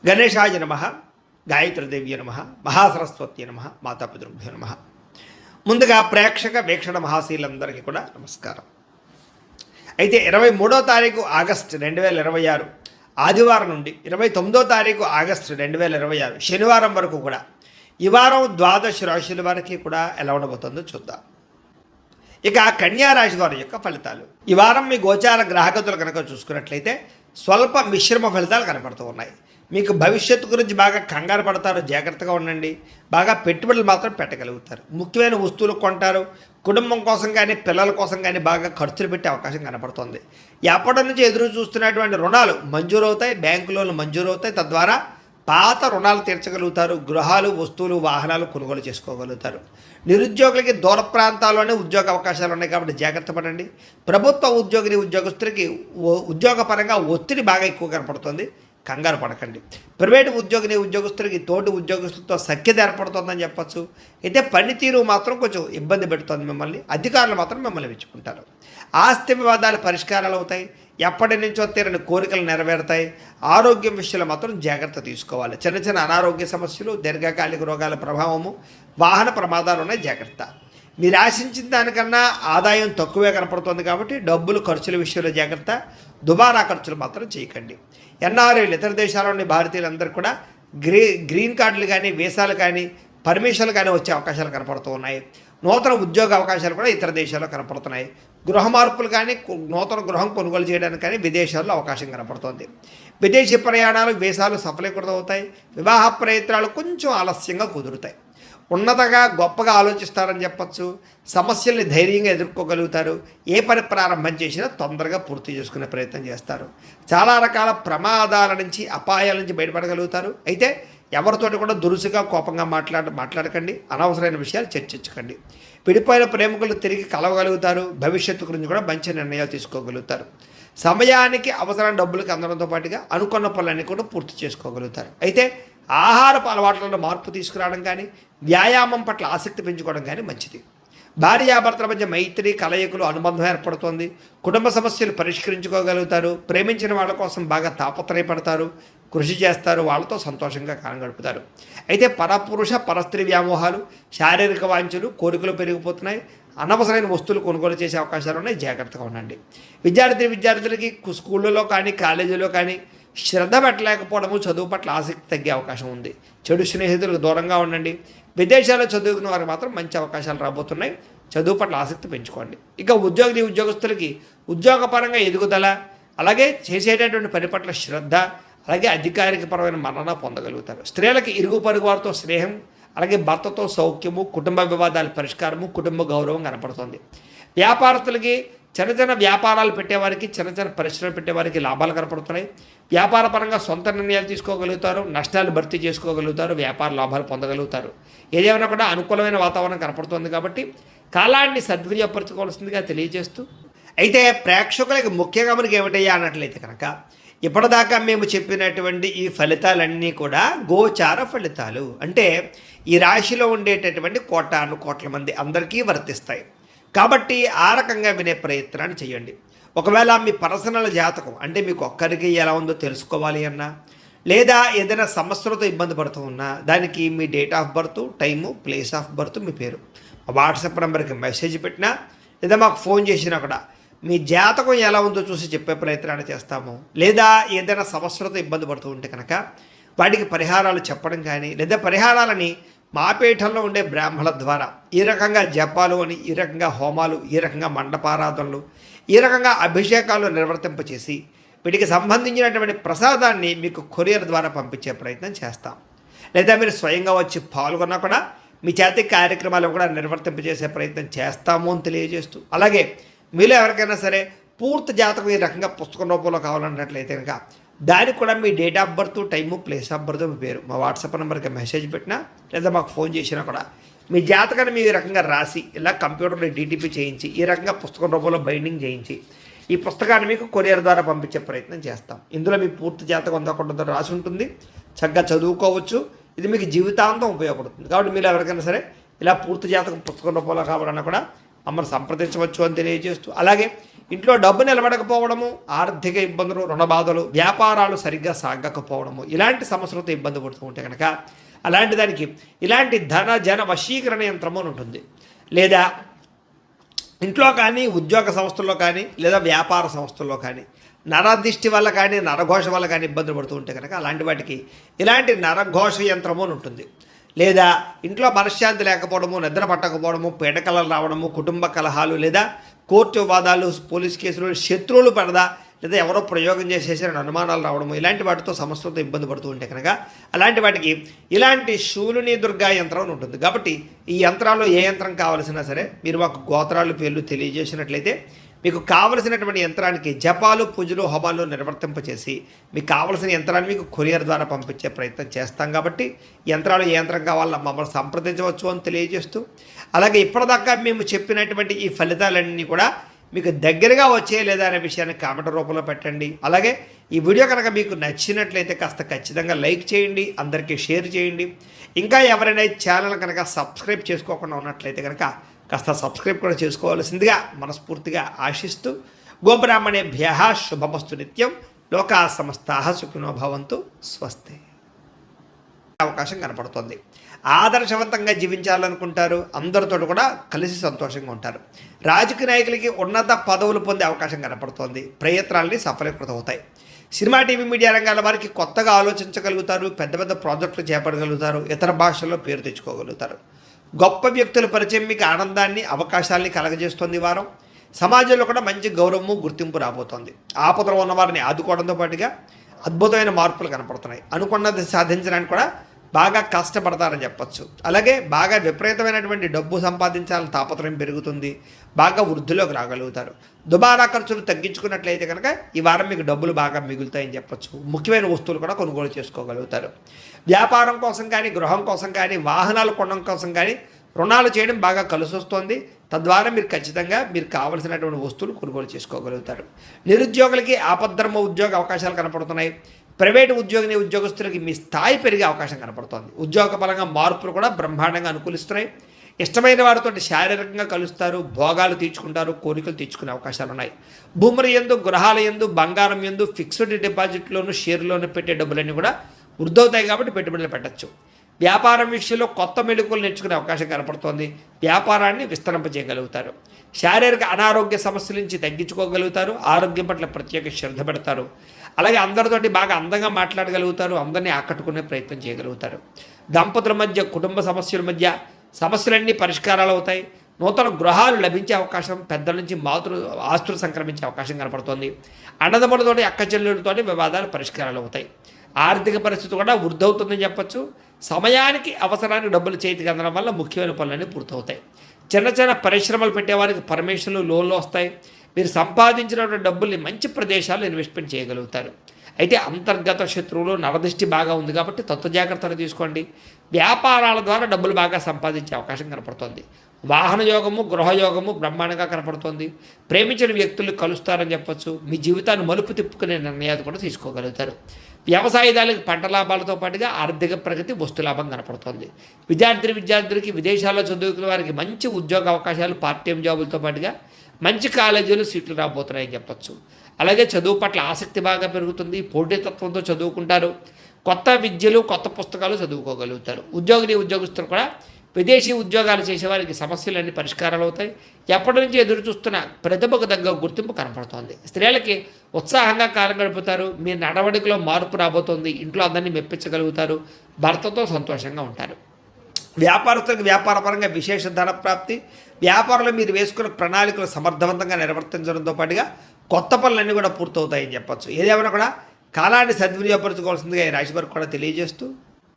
గణేశాయ నమ, గాయత్రీదేవ్య నమ, మహాసరస్వతి నమ, మాతాపితృభ్యో నమ. ముందుగా ప్రేక్షక వీక్షణ మహాశీలందరికీ కూడా నమస్కారం. అయితే 23వ తారీఖు ఆగస్టు 2026 ఆదివారం నుండి 29వ తారీఖు ఆగస్టు 2026 శనివారం వరకు కూడా ఈ వారం ద్వాదశ రాశుల వారికి కూడా ఎలా ఉండబోతుందో చూద్దాం. ఇక కన్యా రాశి వారి యొక్క ఫలితాలు. ఈ వారం మీ గోచార గ్రహగతులు కనుక చూసుకున్నట్లయితే స్వల్ప మిశ్రమ ఫలితాలు కనపడుతూ ఉన్నాయి. మీకు భవిష్యత్తు గురించి బాగా కంగారు పడతారు, జాగ్రత్తగా ఉండండి. బాగా పెట్టుబడులు మాత్రం పెట్టగలుగుతారు. ముఖ్యమైన వస్తువులు కొంటారు. కుటుంబం కోసం కానీ పిల్లల కోసం కానీ బాగా ఖర్చులు పెట్టే అవకాశం కనపడుతుంది. ఎప్పటి నుంచి ఎదురు చూస్తున్నటువంటి రుణాలు మంజూరవుతాయి, బ్యాంకు లోన్లు మంజూరవుతాయి. తద్వారా పాత రుణాలు తీర్చగలుగుతారు. గృహాలు, వస్తువులు, వాహనాలు కొనుగోలు చేసుకోగలుగుతారు. నిరుద్యోగులకి దూర ప్రాంతాల్లోనే ఉద్యోగ అవకాశాలు ఉన్నాయి కాబట్టి జాగ్రత్త పడండి. ప్రభుత్వ ఉద్యోగస్తులకి ఉద్యోగపరంగా ఒత్తిడి బాగా ఎక్కువ కనపడుతుంది, కంగారు పడకండి. ప్రైవేటు ఉద్యోగస్తులకి తోటి ఉద్యోగస్తులతో సఖ్యత ఏర్పడుతుందని చెప్పచ్చు. అయితే పనితీరు మాత్రం కొంచెం ఇబ్బంది పెడుతుంది మిమ్మల్ని. అధికారులు మాత్రం మిమ్మల్ని మెచ్చుకుంటారు. ఆస్తి వివాదాలు పరిష్కారాలు అవుతాయి. ఎప్పటి నుంచో తీరని కోరికలు నెరవేరుతాయి. ఆరోగ్యం విషయంలో మాత్రం జాగ్రత్త తీసుకోవాలి. చిన్న చిన్న అనారోగ్య సమస్యలు, దీర్ఘకాలిక రోగాల ప్రభావము, వాహన ప్రమాదాలు ఉన్నాయి, జాగ్రత్త. మీరు ఆశించిన దానికన్నా ఆదాయం తక్కువే కనపడుతుంది కాబట్టి డబ్బులు ఖర్చుల విషయంలో జాగ్రత్త. దుబారా ఖర్చులు మాత్రం చేయకండి. ఎన్ఆర్ఐలు, ఇతర దేశాల్లోని భారతీయులందరూ కూడా గ్రీన్ కార్డులు కానీ, వీసాలు కానీ, పర్మిషన్లు కానీ వచ్చే అవకాశాలు కనపడుతూ ఉన్నాయి. నూతన ఉద్యోగ అవకాశాలు కూడా ఇతర దేశాల్లో కనపడుతున్నాయి. గృహ మార్పులు కానీ, నూతన గృహం కొనుగోలు చేయడానికి కానీ విదేశాల్లో అవకాశం కనపడుతుంది. విదేశీ ప్రయాణాలు, వీసాలు సఫలీకృతమవుతాయి. వివాహ ప్రయత్నాలు కొంచెం ఆలస్యంగా కుదురుతాయి. ఉన్నతగా గొప్పగా ఆలోచిస్తారని చెప్పచ్చు. సమస్యల్ని ధైర్యంగా ఎదుర్కోగలుగుతారు. ఏ పని ప్రారంభం చేసినా తొందరగా పూర్తి చేసుకునే ప్రయత్నం చేస్తారు. చాలా రకాల ప్రమాదాల నుంచి, అపాయాల నుంచి బయటపడగలుగుతారు. అయితే ఎవరితోటి కూడా దురుసుగా కోపంగా మాట్లాడకండి. అనవసరమైన విషయాలు చర్చించకండి. విడిపోయిన ప్రేమికులు తిరిగి కలవగలుగుతారు. భవిష్యత్తు గురించి కూడా మంచి నిర్ణయాలు తీసుకోగలుగుతారు. సమయానికి అవసరం డబ్బులకు అందడంతో పాటుగా అనుకున్న పనులన్నీ కూడా పూర్తి చేసుకోగలుగుతారు. అయితే ఆహారపు అలవాట్లలో మార్పు తీసుకురావడం కానీ, వ్యాయామం పట్ల ఆసక్తి పెంచుకోవడం కానీ మంచిది. భార్యాభర్తల మధ్య మైత్రి, కలయికలు, అనుబంధం ఏర్పడుతుంది. కుటుంబ సమస్యలు పరిష్కరించుకోగలుగుతారు. ప్రేమించిన వాళ్ళ కోసం బాగా తాపత్రయపడతారు, కృషి చేస్తారు. వాళ్ళతో సంతోషంగా కాలం గడుపుతారు. అయితే పరపురుష పరస్త్రీ వ్యామోహాలు, శారీరక వాంఛలు, కోరికలు పెరిగిపోతున్నాయి. అనవసరమైన వస్తువులు కొనుగోలు చేసే అవకాశాలు ఉన్నాయి, జాగ్రత్తగా ఉండండి. విద్యార్థులకి స్కూళ్ళలో కానీ, కాలేజీలో కానీ శ్రద్ధ పెట్టలేకపోవడము, చదువు పట్ల ఆసక్తి తగ్గే అవకాశం ఉంది. చెడు స్నేహితులకు దూరంగా ఉండండి. విదేశాల్లో చదువుకున్న వారికి మాత్రం మంచి అవకాశాలు రాబోతున్నాయి. చదువు పట్ల ఆసక్తి పెంచుకోండి. ఇక ఉద్యోగస్తులకి ఉద్యోగపరంగా ఎదుగుదల, అలాగే చేసేటటువంటి పని పట్ల శ్రద్ధ, అలాగే అధికారికపరమైన మన్నన పొందగలుగుతారు. స్త్రీలకి ఇరుగు పొరుగు వారితో స్నేహం, అలాగే భర్తతో సౌఖ్యము, కుటుంబ వివాదాల పరిష్కారము, కుటుంబ గౌరవం కనపడుతుంది. వ్యాపారస్తులకి చిన్న చిన్న వ్యాపారాలు పెట్టేవారికి, చిన్న చిన్న పరిశ్రమలు పెట్టేవారికి లాభాలు కనపడుతున్నాయి. వ్యాపార పరంగా సొంత నిర్ణయాలు తీసుకోగలుగుతారు. నష్టాలు భర్తీ చేసుకోగలుగుతారు. వ్యాపార లాభాలు పొందగలుగుతారు. ఏదేమైనా కూడా అనుకూలమైన వాతావరణం కనపడుతుంది కాబట్టి కాలాన్ని సద్వినియోగపరచుకోవాల్సిందిగా తెలియజేస్తూ, అయితే ప్రేక్షకులకి ముఖ్యంగా మనకి ఏమిటయ్యా అన్నట్లయితే కనుక ఇప్పటిదాకా మేము చెప్పినటువంటి ఈ ఫలితాలన్నీ కూడా గోచార ఫలితాలు. అంటే ఈ రాశిలో ఉండేటటువంటి కోట్ల మంది అందరికీ వర్తిస్తాయి. కాబట్టి ఆ రకంగా వినే ప్రయత్నాన్ని చేయండి. ఒకవేళ మీ పర్సనల్ జాతకం అంటే మీకు ఒక్కరికి ఎలా ఉందో తెలుసుకోవాలి అన్నా, లేదా ఏదైనా సమస్యలతో ఇబ్బంది పడుతూ ఉన్నా, దానికి మీ date of birth, time, place of birth, మీ పేరు వాట్సాప్ నెంబర్కి మెసేజ్ పెట్టినా, లేదా మాకు ఫోన్ చేసినా కూడా మీ జాతకం ఎలా ఉందో చూసి చెప్పే ప్రయత్నాన్ని చేస్తాము. లేదా ఏదైనా సమస్యలతో ఇబ్బంది పడుతూ ఉంటే కనుక వాటికి పరిహారాలు చెప్పడం కానీ, లేదా పరిహారాలని మా పీఠంలో ఉండే బ్రాహ్మణుల ద్వారా ఈ రకంగా జపాలు అని, ఈ రకంగా హోమాలు, ఈ రకంగా మండపారాధనలు, ఈ రకంగా అభిషేకాలు నిర్వర్తింపచేసి వీటికి సంబంధించినటువంటి ప్రసాదాన్ని మీకు కొరియర్ ద్వారా పంపించే ప్రయత్నం చేస్తాం. లేదా మీరు స్వయంగా వచ్చి పాల్గొన్నా కూడా మీ చేతి కార్యక్రమాలు కూడా నిర్వర్తింపజేసే ప్రయత్నం చేస్తాము అని తెలియజేస్తూ, అలాగే మీలో ఎవరికైనా సరే పూర్తి జాతకం ఈ రకంగా పుస్తకం రూపంలో కావాలన్నట్లయితే కనుక దానికి కూడా మీ date of birth, time, place of birth, మీ పేరు మా వాట్సాప్ నెంబర్కి మెసేజ్ పెట్టినా, లేదా మాకు ఫోన్ చేసినా కూడా మీ జాతకాన్ని మీ రకంగా రాసి ఇలా కంప్యూటర్లో డీటీపీ చేయించి ఈ రకంగా పుస్తకం రూపంలో బైండింగ్ చేయించి ఈ పుస్తకాన్ని మీకు కొరియర్ ద్వారా పంపించే ప్రయత్నం చేస్తాం. ఇందులో మీ పూర్తి జాతకం ఉందో రాసి ఉంటుంది. చక్కగా చదువుకోవచ్చు. ఇది మీకు జీవితాంతం ఉపయోగపడుతుంది. కాబట్టి మీరు ఎవరికైనా సరే ఇలా పూర్తి జాతకం పుస్తకం రూపంలో కావాలన్నా కూడా మమ్మల్ని సంప్రదించవచ్చు అని తెలియజేస్తూ, అలాగే ఇంట్లో డబ్బు నిలబడకపోవడము, ఆర్థిక ఇబ్బందులు, రుణ బాధలు, వ్యాపారాలు సరిగ్గా సాగకపోవడము, ఇలాంటి సమస్యలతో ఇబ్బంది పడుతూ ఉంటే కనుక అలాంటి దానికి ఇలాంటి ధన జన వశీకరణ యంత్రము అని ఉంటుంది. లేదా ఇంట్లో కానీ, ఉద్యోగ సంస్థల్లో కానీ, లేదా వ్యాపార సంస్థల్లో కానీ నరదిష్టి వల్ల కానీ, నరఘోష వల్ల కానీ ఇబ్బందులు పడుతూ ఉంటే కనుక అలాంటి వాటికి ఇలాంటి నరఘోష యంత్రము అని ఉంటుంది. లేదా ఇంట్లో మనశ్శాంతి లేకపోవడము, నిద్ర పట్టకపోవడము, పీడకలలు రావడము, కుటుంబ కలహాలు, లేదా కోర్టు వివాదాలు, పోలీస్ కేసులు, శత్రువులు పడదా, లేదా ఎవరో ప్రయోగం చేసేసిన అనుమానాలు రావడము, ఇలాంటి వాటితో సమస్యలతో ఇబ్బంది పడుతూ ఉంటే కనుక అలాంటి వాటికి ఇలాంటి శూలిని దుర్గా యంత్రం అని ఉంటుంది. కాబట్టి ఈ యంత్రాల్లో ఏ యంత్రం కావాల్సినా సరే మీరు మాకు గోత్రాలు పేర్లు తెలియజేసినట్లయితే మీకు కావలసినటువంటి యంత్రానికి జపాలు, పూజలు, హోమాలు నిర్వర్తింపచేసి మీకు కావలసిన యంత్రాన్ని మీకు కొరియర్ ద్వారా పంపించే ప్రయత్నం చేస్తాం. కాబట్టి యంత్రాలు ఏ యంత్రం కావాలో మమ్మల్ని సంప్రదించవచ్చు అని తెలియజేస్తూ, అలాగే ఇప్పటిదాకా మేము చెప్పినటువంటి ఈ ఫలితాలన్నీ కూడా మీకు దగ్గరగా వచ్చే లేదా అనే విషయాన్ని కామెంట్ రూపంలో పెట్టండి. అలాగే ఈ వీడియో కనుక మీకు నచ్చినట్లయితే కాస్త ఖచ్చితంగా లైక్ చేయండి, అందరికీ షేర్ చేయండి. ఇంకా ఎవరైనా ఈ ఛానల్ కనుక సబ్స్క్రైబ్ చేసుకోకుండా ఉన్నట్లయితే కనుక కాస్త సబ్స్క్రైబ్ కూడా చేసుకోవాల్సిందిగా మనస్ఫూర్తిగా ఆశిస్తూ, గోబ్రాహ్మణేభ్యః శుభమస్తు నిత్యం, లోకా సమస్తాః సుఖినో భవంతు, స్వస్తి. అవకాశం కనపడుతుంది. ఆదర్శవంతంగా జీవించాలనుకుంటారు, అందరితో కూడా కలిసి సంతోషంగా ఉంటారు. రాజకీయ నాయకులకి ఉన్నత పదవులు పొందే అవకాశం కనపడుతోంది. ప్రయత్నాలని సఫలీకృతం అవుతాయి. సినిమా, టీవీ, మీడియా రంగాల వారికి కొత్తగా ఆలోచించగలుగుతారు, పెద్ద పెద్ద ప్రాజెక్టులు చేపట్టగలుగుతారు, ఇతర భాషల్లో పేరు తెచ్చుకోగలుగుతారు. గొప్ప వ్యక్తుల పరిచయం మీకు ఆనందాన్ని, అవకాశాలని కలగజేస్తుంది. వారం సమాజంలో కూడా మంచి గౌరవము, గుర్తింపు రాబోతోంది. ఆపదలో ఉన్నవారిని ఆదుకోవడంతో పాటుగా అద్భుతమైన మార్పులు కనపడుతున్నాయి. అనుకున్నది సాధించడానికి కూడా బాగా కష్టపడతారని చెప్పచ్చు. అలాగే బాగా విపరీతమైనటువంటి డబ్బు సంపాదించాలని తాపత్రయం పెరుగుతుంది. బాగా వృద్ధిలోకి రాగలుగుతారు. దుబారా ఖర్చులు తగ్గించుకున్నట్లయితే కనుక ఈ వారం మీకు డబ్బులు బాగా మిగులుతాయని చెప్పచ్చు. ముఖ్యమైన వస్తువులు కూడా కొనుగోలు చేసుకోగలుగుతారు. వ్యాపారం కోసం కానీ, గృహం కోసం కానీ, వాహనాలు కొనడం కోసం కానీ రుణాలు చేయడం బాగా కలిసి వస్తుంది. తద్వారా మీరు ఖచ్చితంగా మీరు కావలసినటువంటి వస్తువులు కొనుగోలు చేసుకోగలుగుతారు. నిరుద్యోగులకి ఆపద్ధర్మ ఉద్యోగ అవకాశాలు కనపడుతున్నాయి. ప్రైవేటు ఉద్యోగస్తులకి మీ స్థాయి పెరిగే అవకాశం కనపడుతోంది. ఉద్యోగపరంగా మార్పులు కూడా బ్రహ్మాండంగా అనుకూలిస్తున్నాయి. ఇష్టమైన వారితో శారీరకంగా కలుస్తారు, భోగాలు తీర్చుకుంటారు, కోరికలు తీర్చుకునే అవకాశాలు ఉన్నాయి. భూముల యందు, గృహాల యందు, బంగారం యందు, ఫిక్స్డ్ డిపాజిట్లోను, షేర్లోను పెట్టే డబ్బులన్నీ కూడా వృద్ధవుతాయి. కాబట్టి పెట్టుబడులు పెట్టచ్చు. వ్యాపారం విషయంలో కొత్త మెళుకువలు నేర్చుకునే అవకాశం కనపడుతోంది. వ్యాపారాన్ని విస్తరింపజేయగలుగుతారు. శారీరక అనారోగ్య సమస్యల నుంచి తగ్గించుకోగలుగుతారు. ఆరోగ్యం పట్ల ప్రత్యేక శ్రద్ధ పెడతారు. అలాగే అందరితోటి బాగా అందంగా మాట్లాడగలుగుతారు. అందరినీ ఆకట్టుకునే ప్రయత్నం చేయగలుగుతారు. దంపతుల మధ్య, కుటుంబ సమస్యల మధ్య సమస్యలన్నీ పరిష్కారాలు అవుతాయి. నూతన గృహాలు లభించే అవకాశం, పెద్దల నుంచి ఆస్తులు సంక్రమించే అవకాశం కనపడుతోంది. అన్నదమ్ములతోటి, అక్క చెల్లెలతోటి వివాదాలు పరిష్కారాలు అవుతాయి. ఆర్థిక పరిస్థితి కూడా వృద్ధవుతుందని చెప్పచ్చు. సమయానికి అవసరానికి డబ్బులు చేతికి అందడం వల్ల ముఖ్యమైన పనులన్నీ పూర్తవుతాయి. చిన్న చిన్న పరిశ్రమలు పెట్టేవారికి పర్మిషన్లు, లోన్లు వస్తాయి. మీరు సంపాదించినటువంటి డబ్బుల్ని మంచి ప్రదేశాల్లో ఇన్వెస్ట్మెంట్ చేయగలుగుతారు. అయితే అంతర్గత శత్రువులు, నరదృష్టి బాగా ఉంది కాబట్టి తత్వ జాగ్రత్తలు తీసుకోండి. వ్యాపారాల ద్వారా డబ్బులు బాగా సంపాదించే అవకాశం కనపడుతుంది. వాహన యోగము, గృహయోగము బ్రహ్మాండంగా కనపడుతుంది. ప్రేమించిన వ్యక్తులు కలుస్తారని చెప్పచ్చు. మీ జీవితాన్ని మలుపు తిప్పుకునే నిర్ణయాలు కూడా తీసుకోగలుగుతారు. వ్యవసాయదారులకు పంట లాభాలతో పాటుగా ఆర్థిక ప్రగతి, వస్తు లాభం కనపడుతుంది. విద్యార్థులకి విదేశాల్లో చదువుకునే వారికి మంచి ఉద్యోగ అవకాశాలు, పార్ట్ టైం జాబులతో పాటుగా మంచి కాలేజీలు సీట్లు రాబోతున్నాయని చెప్పచ్చు. అలాగే చదువు పట్ల ఆసక్తి బాగా పెరుగుతుంది. పోటీతత్వంతో చదువుకుంటారు. కొత్త విద్యలు, కొత్త పుస్తకాలు చదువుకోగలుగుతారు. ఉద్యోగస్తులు కూడా విదేశీ ఉద్యోగాలు చేసేవారికి సమస్యలన్నీ పరిష్కారాలు అవుతాయి. ఎప్పటి నుంచి ఎదురు చూస్తున్న ప్రతిభకు తగ్గ గుర్తింపు కనపడుతోంది. స్త్రీలకి ఉత్సాహంగా కాలం గడుపుతారు. మీ నడవడికలో మార్పు రాబోతోంది. ఇంట్లో అందరినీ మెప్పించగలుగుతారు. భర్తతో సంతోషంగా ఉంటారు. వ్యాపారస్తులకు వ్యాపారపరంగా విశేష ధన ప్రాప్తి. వ్యాపారంలో మీరు వేసుకున్న ప్రణాళికలు సమర్థవంతంగా నిర్వర్తించడంతో పాటుగా కొత్త పనులన్నీ కూడా పూర్తవుతాయని చెప్పచ్చు. ఏదేమైనా కూడా కాలాన్ని సద్వినియోగపరచుకోవాల్సిందిగా ఈ రాశి వారికి కూడా తెలియజేస్తూ